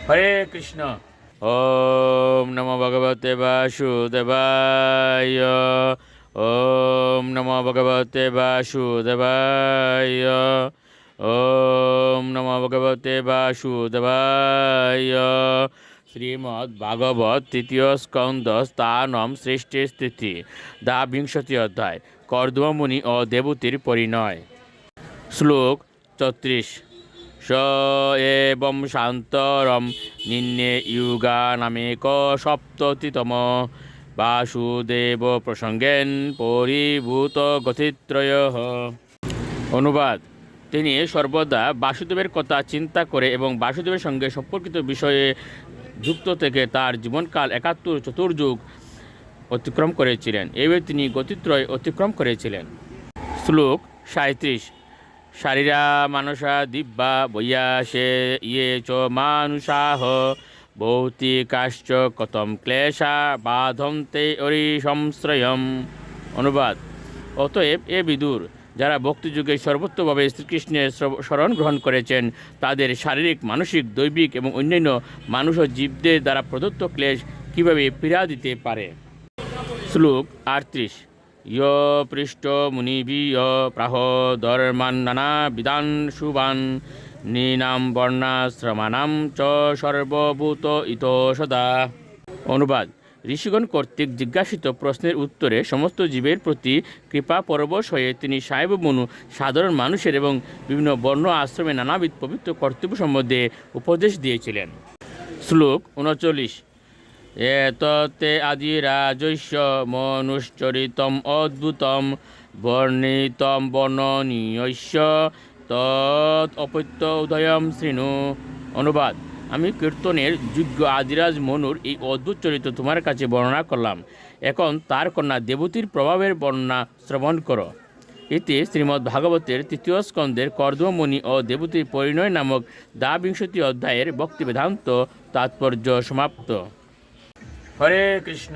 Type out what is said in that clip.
হরে কৃষ্ণ। ওম নমো ভগবতে বাসুদেবায়। ওম নমো ভগবতে বাসুদেবায়। ওম নমো ভগবতে বাসুদেবায়। শ্রীমদ্ ভাগবত তৃতীয় স্কন্দ স্থানম সৃষ্টি স্থিতি দ্বাবিংশতি অধ্যায় কর্দমমুনি ও দেবতীর পরিণয়। শ্লোক 34। স এবং শান্তরম নিন্নে ইউগা নামেক সপ্ততিতম বাসুদেব প্রসঙ্গেন পরিভূত গতিত্রয়। অনুবাদ: তিনি সর্বদা বাসুদেবের কথা চিন্তা করে এবং বাসুদেবের সঙ্গে সম্পর্কিত বিষয়ে যুক্ত থেকে তার জীবনকাল ৭১ চতুর্যুগ অতিক্রম করেছিলেন। এইভাবে তিনি গতিত্রয় অতিক্রম করেছিলেন। শ্লোক ৩৭। শারীরা মানসা দিব্যা বৈয়াসে ইয়ে চ মানুষাহ ভৌতিকাশ্চ কতম ক্লেশা বাধন্তে অরিসংশ্রয়ম। অনুবাদ: অতএব এ বিদুর, যারা ভক্তিযুগে সর্বত্রভাবে শ্রীকৃষ্ণের শরণ গ্রহণ করেছেন, তাদের শারীরিক, মানসিক, দৈবিক এবং অন্যান্য মানুষ ও জীবদের দ্বারা প্রদত্ত ক্লেশ কীভাবে পীড়া দিতে পারে। শ্লোক ৩৮। ইয় পৃষ্ঠ মুনিবিয় প্রাহ ধর্মান নানাবিধান শুভান নৃণাম বর্ণাশ্রমানাম চ সর্বভূত ইত সদা। অনুবাদ: ঋষিগণ কর্তৃক জিজ্ঞাসিত প্রশ্নের উত্তরে সমস্ত জীবের প্রতি কৃপা পরবশ হয়ে তিনি সাহেব-মনু সাধারণ মানুষের এবং বিভিন্ন বর্ণ আশ্রমে নানাবিধ পবিত্র কর্তব্য সম্বন্ধে উপদেশ দিয়েছিলেন। শ্লোক ৩৯। এততে আদিরাজস্য মনুশ্চরিতম অদ্ভুতম বর্ণিতম বর্ণনীয়স্য তৎ অপত্য উদয়ম শৃণু। অনুবাদ: আমি কীর্তনের যোগ্য আদিরাজ মনুর এই অদ্ভুত চরিত্র তোমার কাছে বর্ণনা করলাম। এখন তার কন্যা দেবতীর প্রভাবের বর্ণনা শ্রবণ করো। এতে শ্রীমদ্ ভাগবতের তৃতীয় স্কন্দের কর্দমমুনি ও দেবতীর পরিণয় নামক দ্বাবিংশতি অধ্যায়ের ভক্তিবেদান্ত তাৎপর্য সমাপ্ত। হরে কৃষ্ণ।